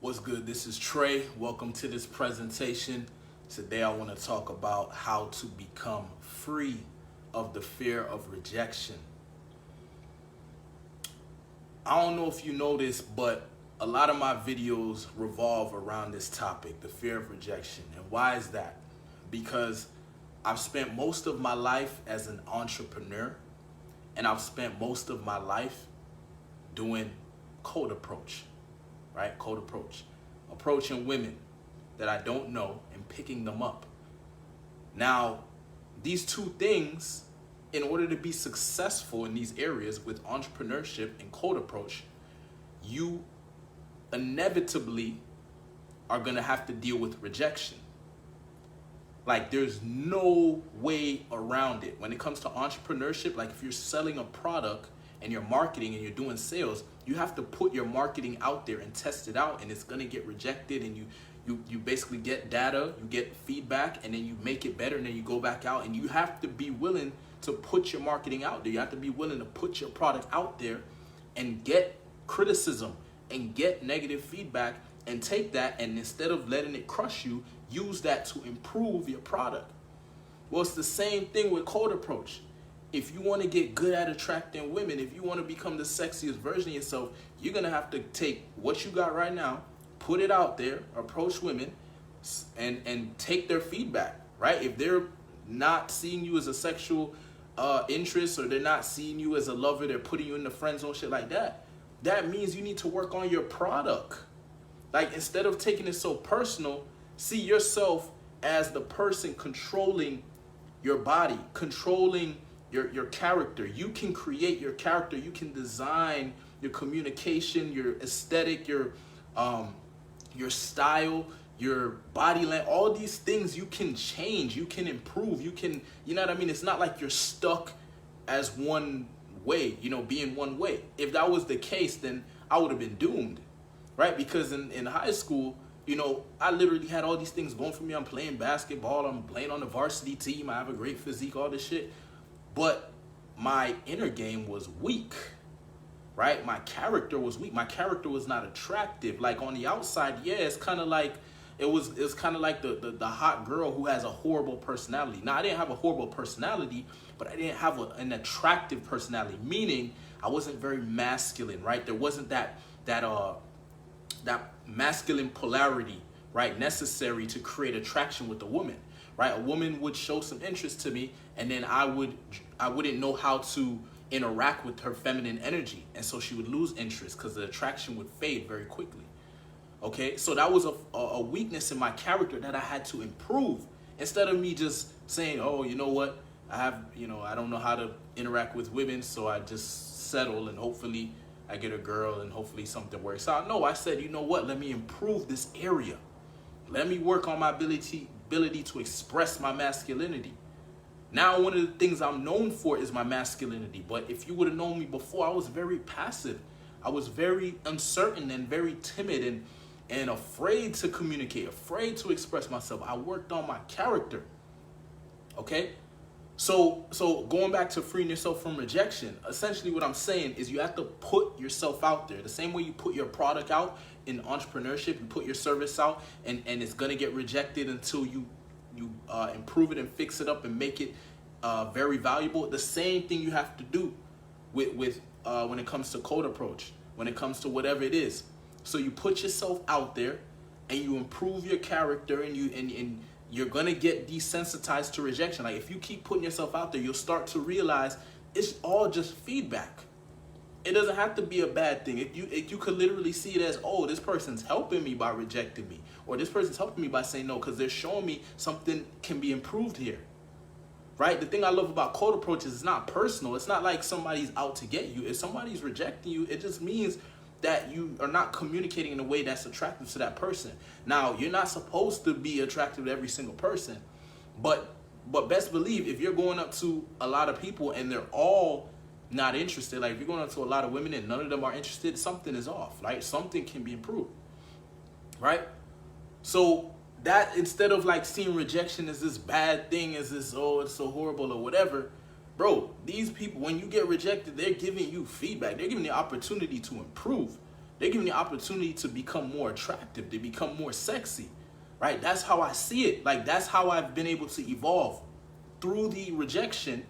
What's good? This is Trey. Welcome to this presentation. Today I want to talk about how to become free of the fear of rejection. I don't know if you know this, but a lot of my videos revolve around this topic, the fear of rejection. And why is that? Because I've spent most of my life as an entrepreneur, and I've spent most of my life doing cold approach. Right? Cold approach. Approaching women that I don't know and picking them up. Now, these two things, in order to be successful in these areas with entrepreneurship and cold approach, you inevitably are going to have to deal with rejection. Like, there's no way around it. When it comes to entrepreneurship, like if you're selling a product and you're marketing and you're doing sales, you have to put your marketing out there and test it out, and it's gonna get rejected, and you basically get data, you get feedback, and then you make it better, and then you go back out, and you have to be willing to put your marketing out there. You have to be willing to put your product out there and get criticism and get negative feedback and take that, and instead of letting it crush you, use that to improve your product. Well, it's the same thing with cold approach. If you want to get good at attracting women, if you want to become the sexiest version of yourself, you're going to have to take what you got right now, put it out there, approach women, and take their feedback, right? If they're not seeing you as a sexual interest, or they're not seeing you as a lover, they're putting you in the friend zone, shit like that, that means you need to work on your product. Like, instead of taking it so personal, see yourself as the person controlling your body, controlling your character. You can create your character. You can design your communication, your aesthetic, your style, your body language. All these things you can change. You can improve. You can, you know what I mean? It's not like you're stuck as one way, being one way. If that was the case, then I would have been doomed, right? Because in high school, I literally had all these things going for me. I'm playing basketball. I'm playing on the varsity team. I have a great physique, all this shit. But my inner game was weak, right? My character was weak. My character was not attractive. Like, on the outside, yeah, it's kind of like, it was kind of like the hot girl who has a horrible personality. Now, I didn't have a horrible personality, but I didn't have an attractive personality, meaning I wasn't very masculine, right? There wasn't that masculine polarity, right, necessary to create attraction with a woman. Right, a woman would show some interest to me, and then I wouldn't know how to interact with her feminine energy, and so she would lose interest because the attraction would fade very quickly. Okay, so that was a weakness in my character that I had to improve. Instead of me just saying, oh, you know what, I don't know how to interact with women, so I just settle and hopefully I get a girl and hopefully something works out. No, I said, you know what, let me improve this area. Let me work on my ability to express my masculinity. Now, one of the things I'm known for is my masculinity. But if you would have known me before, I was very passive. I was very uncertain and very timid and afraid to communicate, afraid to express myself. I worked on my character. Okay? So going back to freeing yourself from rejection, essentially what I'm saying is you have to put yourself out there. The same way you put your product out in entrepreneurship, you put your service out, and it's going to get rejected until you improve it and fix it up and make it very valuable. The same thing you have to do with when it comes to cold approach, when it comes to whatever it is. So you put yourself out there and you improve your character, and you're going to get desensitized to rejection. Like, if you keep putting yourself out there, you'll start to realize it's all just feedback. It doesn't have to be a bad thing. If you could literally see it as, oh, this person's helping me by rejecting me, or this person's helping me by saying no because they're showing me something can be improved here, right? The thing I love about cold approach is it's not personal. It's not like somebody's out to get you. If somebody's rejecting you, it just means that you are not communicating in a way that's attractive to that person. Now, you're not supposed to be attractive to every single person, but best believe if you're going up to a lot of people and they're all not interested, like if you're going up to a lot of women and none of them are interested, something is off, right? Something can be improved, right? So that, instead of like seeing rejection as this bad thing, as this, oh, it's so horrible or whatever, bro, these people, when you get rejected, they're giving you feedback. They're giving you the opportunity to improve. They're giving you the opportunity to become more attractive, to become more sexy, right? That's how I see it. Like, that's how I've been able to evolve. Through the rejection,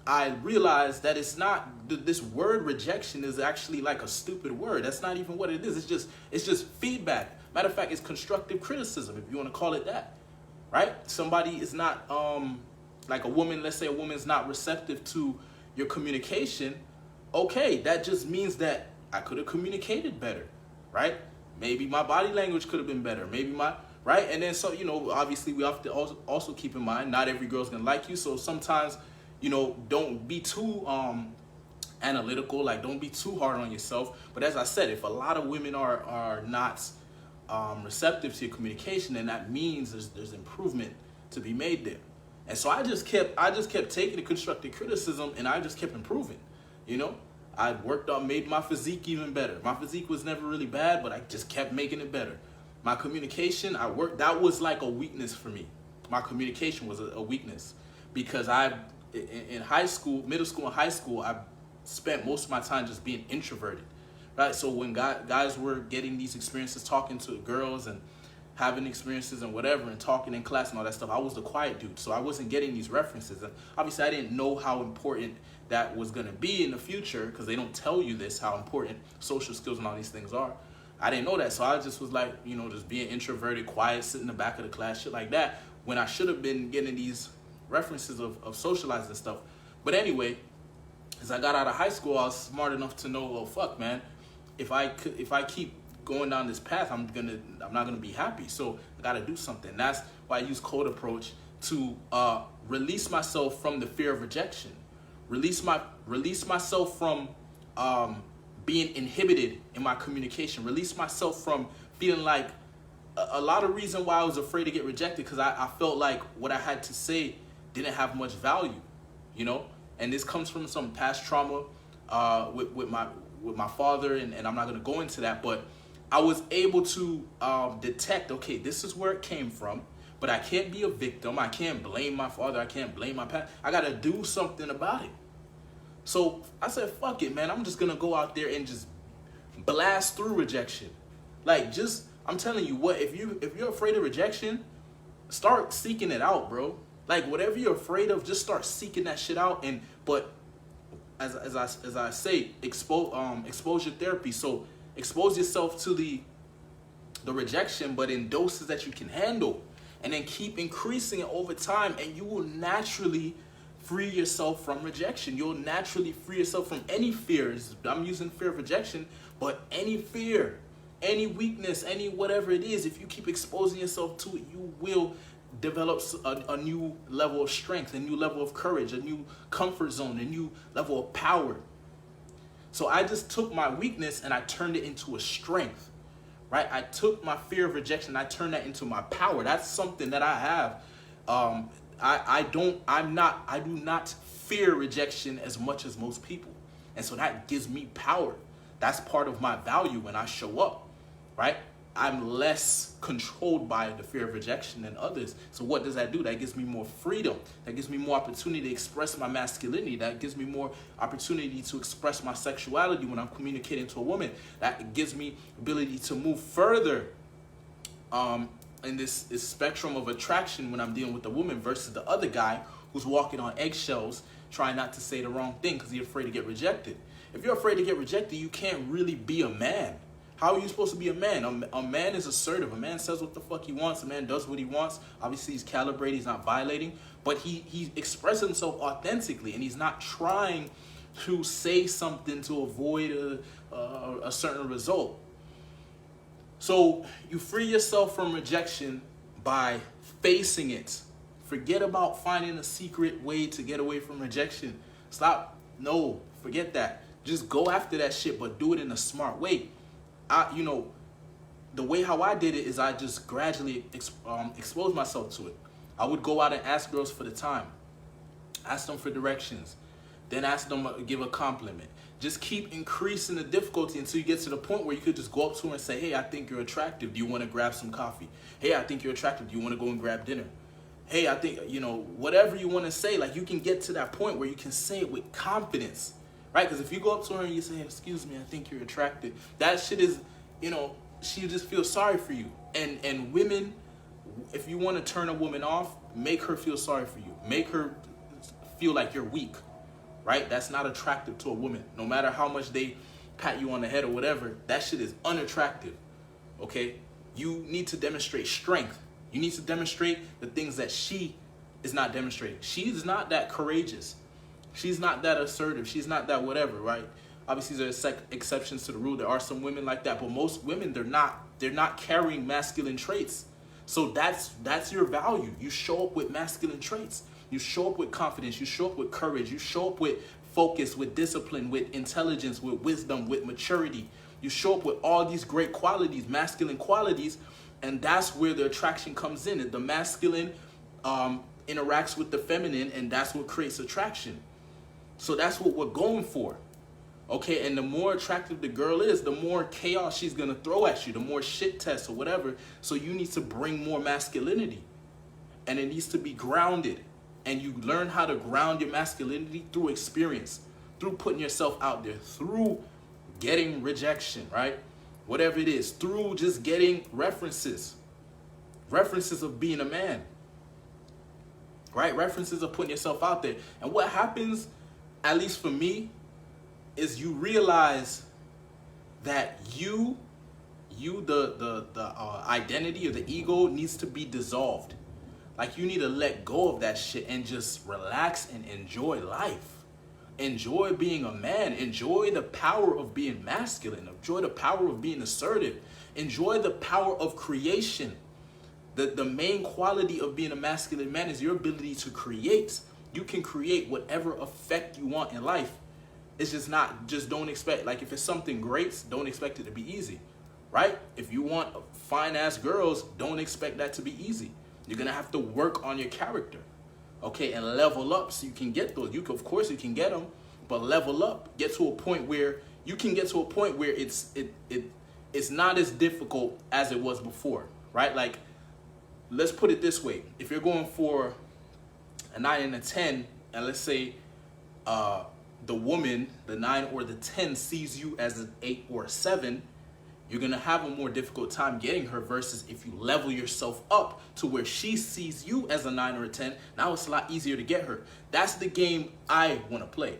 I realized that it's not, this word rejection is actually like a stupid word. That's not even what it is. It's just feedback. Matter of fact, it's constructive criticism, if you want to call it that, right? Somebody is not, like a woman, let's say a woman's not receptive to your communication. Okay, that just means that I could have communicated better, right? Maybe my body language could have been better. Maybe right? And then, so, obviously we have to also keep in mind, not every girl's gonna like you. So sometimes, don't be too analytical, like don't be too hard on yourself. But as I said, if a lot of women are not receptive to your communication, then that means there's improvement to be made there. And so I just kept taking the constructive criticism, and I just kept improving. I worked on, made my physique even better. My physique was never really bad, but I just kept making it better. My communication, that was like a weakness for me. My communication was a weakness, because in high school, middle school and high school, I spent most of my time just being introverted, right? So when guys were getting these experiences, talking to girls and having experiences and whatever, and talking in class and all that stuff, I was the quiet dude. So I wasn't getting these references. And obviously I didn't know how important that was going to be in the future, because they don't tell you this, how important social skills and all these things are. I didn't know that. So I just was like, just being introverted, quiet, sitting in the back of the class, shit like that, when I should have been getting these references of socializing and stuff. But anyway, as I got out of high school, I was smart enough to know, well, fuck, man, if I keep going down this path, I'm not gonna be happy. So I gotta do something. That's why I use code approach to release myself from the fear of rejection, release myself from being inhibited in my communication, release myself from feeling like a lot of reason why I was afraid to get rejected, because I felt like what I had to say didn't have much value, and this comes from some past trauma with my father, and I'm not gonna go into that, but I was able to detect, okay, this is where it came from, but I can't be a victim. I can't blame my father. I can't blame my past. I gotta do something about it. So I said, fuck it, man. I'm just gonna go out there and just blast through rejection. Like, I'm telling you what, if you're afraid of rejection, start seeking it out, bro. Like, whatever you're afraid of, just start seeking that shit out. But as I say, exposure therapy. So expose yourself to the rejection, but in doses that you can handle, and then keep increasing it over time, and you will naturally free yourself from rejection. You'll naturally free yourself from any fears. I'm using fear of rejection, but any fear, any weakness, any whatever it is, if you keep exposing yourself to it, you will develop a new level of strength, a new level of courage, a new comfort zone, a new level of power. So I just took my weakness and I turned it into a strength, right? I took my fear of rejection, I turned that into my power. That's something that I have. I do not fear rejection as much as most people. And so that gives me power. That's part of my value when I show up, right? I'm less controlled by the fear of rejection than others. So what does that do? That gives me more freedom. That gives me more opportunity to express my masculinity. That gives me more opportunity to express my sexuality when I'm communicating to a woman. That gives me ability to move further in this spectrum of attraction when I'm dealing with a woman versus the other guy who's walking on eggshells trying not to say the wrong thing because he's afraid to get rejected. If you're afraid to get rejected, you can't really be a man. How are you supposed to be a man? A man is assertive. A man says what the fuck he wants. A man does what he wants. Obviously, he's calibrated. He's not violating. But he expresses himself authentically, and he's not trying to say something to avoid a certain result. So you free yourself from rejection by facing it. Forget about finding a secret way to get away from rejection. No, forget that. Just go after that shit, but do it in a smart way. The way how I did it is I just gradually exposed myself to it. I would go out and ask girls for the time, ask them for directions, then ask them to give a compliment. Just keep increasing the difficulty until you get to the point where you could just go up to her and say, hey, I think you're attractive. Do you want to grab some coffee? Hey, I think you're attractive. Do you want to go and grab dinner? Hey, I think, whatever you want to say, like you can get to that point where you can say it with confidence, right? Because if you go up to her and you say, excuse me, I think you're attracted, that shit is, she just feels sorry for you. And women, if you want to turn a woman off, make her feel sorry for you. Make her feel like you're weak, right? That's not attractive to a woman. No matter how much they pat you on the head or whatever, that shit is unattractive, okay? You need to demonstrate strength. You need to demonstrate the things that she is not demonstrating. She's not that courageous. She's not that assertive. She's not that whatever, right? Obviously, there's exceptions to the rule. There are some women like that, but most women, they're not carrying masculine traits. So that's your value. You show up with masculine traits. You show up with confidence. You show up with courage. You show up with focus, with discipline, with intelligence, with wisdom, with maturity. You show up with all these great qualities, masculine qualities, and that's where the attraction comes in. The masculine interacts with the feminine, and that's what creates attraction. So that's what we're going for. Okay, and the more attractive the girl is, the more chaos she's going to throw at you, the more shit tests or whatever. So you need to bring more masculinity. And it needs to be grounded. And you learn how to ground your masculinity through experience, through putting yourself out there, through getting rejection, right? Whatever it is, through just getting references of being a man, right? References of putting yourself out there. And what happens, at least for me, is you realize that the identity or the ego needs to be dissolved. Like, you need to let go of that shit and just relax and enjoy life. Enjoy being a man. Enjoy the power of being masculine. Enjoy the power of being assertive. Enjoy the power of creation. The main quality of being a masculine man is your ability to create. You can create whatever effect you want in life. It's just don't expect, like, if it's something great, don't expect it to be easy, right? If you want fine ass girls, don't expect that to be easy. You're going to have to work on your character, okay, and level up so you can get those. Of course you can get them, but level up. Get to a point where you can get to a point where it's not as difficult as it was before, right? Like, let's put it this way. If you're going for a 9 and a 10, and let's say the woman, the 9 or the 10, sees you as an 8 or a 7, you're going to have a more difficult time getting her versus if you level yourself up to where she sees you as a 9 or a 10, now it's a lot easier to get her. That's the game I want to play.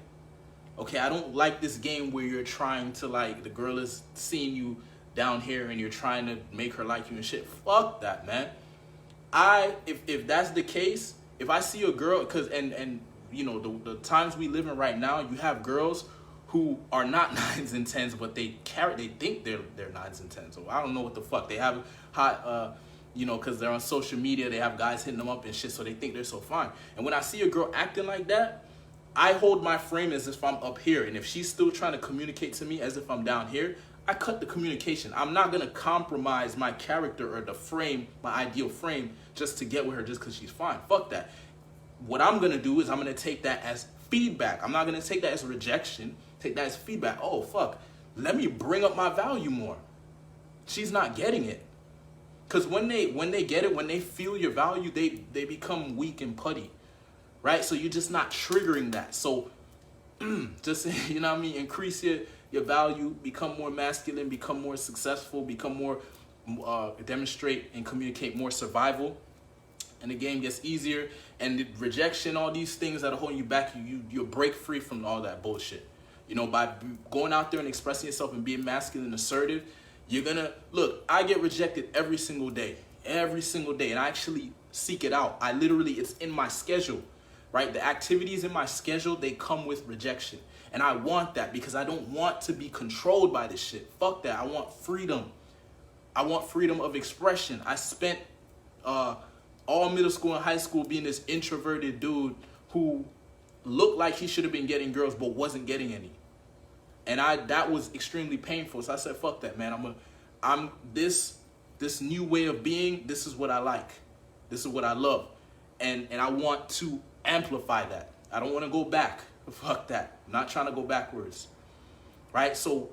Okay, I don't like this game where you're trying to, like, the girl is seeing you down here and you're trying to make her like you and shit. Fuck that, man. If that's the case, if I see a girl, and you know, the times we live in right now, you have girls who are not 9s and 10s, but they think they're 9s and 10s. So I don't know what the fuck. They have hot, because they're on social media, they have guys hitting them up and shit, so they think they're so fine. And when I see a girl acting like that, I hold my frame as if I'm up here. And if she's still trying to communicate to me as if I'm down here, I cut the communication. I'm not going to compromise my character or the frame, my ideal frame, just to get with her just because she's fine. Fuck that. What I'm going to do is I'm going to take that as feedback. I'm not going to take that as rejection. Take that as feedback. Oh, fuck. Let me bring up my value more. She's not getting it. Because when they get it, when they feel your value, they become weak and putty. Right? So you're just not triggering that. So just, you know what I mean? Increase your value, become more masculine, become more successful, become more, demonstrate and communicate more survival. And the game gets easier. And the rejection, all these things that are holding you back, you'll break free from all that bullshit. You know, by going out there and expressing yourself and being masculine and assertive, you're gonna, look, I get rejected every single day, and I actually seek it out. It's in my schedule, right? The activities in my schedule, they come with rejection. And I want that because I don't want to be controlled by this shit. Fuck that. I want freedom. I want freedom of expression. I spent all middle school and high school being this introverted dude who looked like he should have been getting girls but wasn't getting any. And that was extremely painful. So I said, fuck that, man. I'm this new way of being, this is what I like. This is what I love. And I want to amplify that. I don't want to go back. Fuck that. I'm not trying to go backwards. Right? So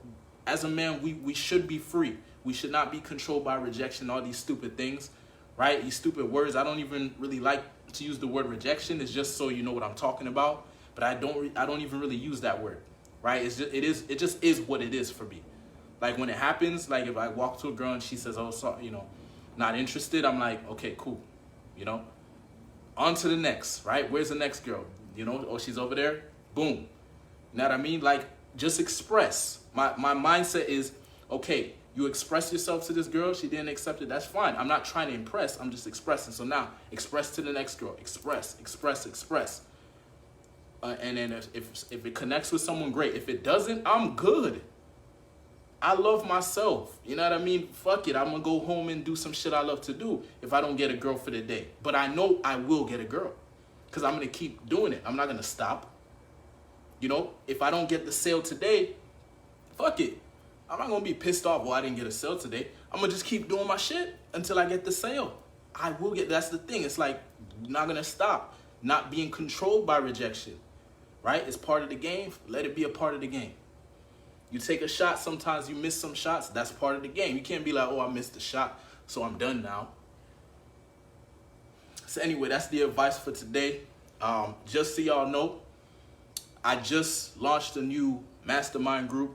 as a man, we should be free. We should not be controlled by rejection, all these stupid things. Right? These stupid words. I don't even really like to use the word rejection. It's just so you know what I'm talking about. But I don't even really use that word. right? It just is what it is for me. Like when it happens, like if I walk to a girl and she says, oh, sorry, you know, not interested, I'm like, okay, cool, you know, on to the next, right? Where's the next girl? You know, oh, she's over there, boom. You know what I mean? Like, just express. My mindset is, okay, you express yourself to this girl, she didn't accept it, that's fine. I'm not trying to impress, I'm just expressing. So now, express to the next girl, express. And then if it connects with someone, great. If it doesn't, I'm good. I love myself. You know what I mean? Fuck it. I'm going to go home and do some shit I love to do if I don't get a girl for the day. But I know I will get a girl because I'm going to keep doing it. I'm not going to stop. You know, if I don't get the sale today, fuck it. I'm not going to be pissed off, well, I didn't get a sale today. I'm going to just keep doing my shit until I get the sale. I will get, that's the thing. It's like, you're not going to stop. Not being controlled by rejection, right? It's part of the game. Let it be a part of the game. You take a shot, sometimes you miss some shots. That's part of the game. You can't be like, oh, I missed the shot, so I'm done now. So anyway, that's the advice for today. Just so y'all know, I just launched a new mastermind group.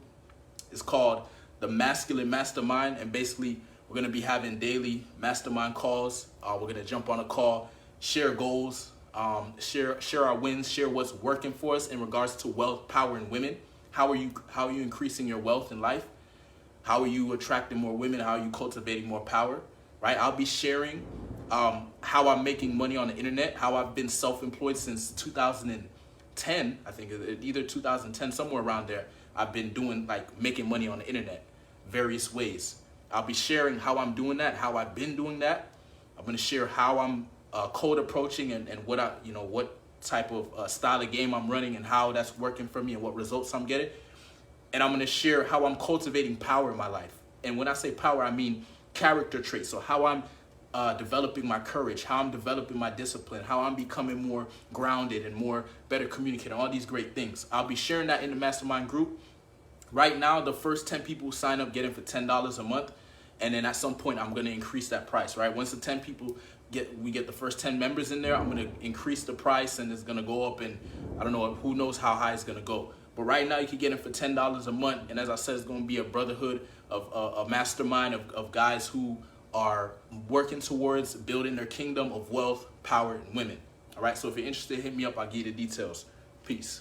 It's called the Masculine Mastermind, and basically we're going to be having daily mastermind calls. We're going to jump on a call, share goals, share our wins, share what's working for us in regards to wealth, power, and women. How are you increasing your wealth in life? How are you attracting more women? How are you cultivating more power? Right? I'll be sharing how I'm making money on the internet, how I've been self-employed since 2010. I think either 2010, somewhere around there. I've been doing like making money on the internet, various ways. I'll be sharing how I'm doing that, how I've been doing that. I'm going to share how I'm code approaching and what type of style of game I'm running and how that's working for me and what results I'm getting. And I'm going to share how I'm cultivating power in my life. And when I say power, I mean character traits. So how I'm developing my courage, how I'm developing my discipline, how I'm becoming more grounded and more better communicator, all these great things. I'll be sharing that in the mastermind group. Right now, the first 10 people who sign up get in for $10 a month. And then at some point, I'm going to increase that price, right? Once the 10 people we get the first 10 members in there, I'm going to increase the price and it's going to go up, and I don't know, who knows how high it's going to go. But right now you can get it for $10 a month. And as I said, it's going to be a brotherhood of a mastermind of guys who are working towards building their kingdom of wealth, power, and women. All right. So if you're interested, hit me up. I'll give you the details. Peace.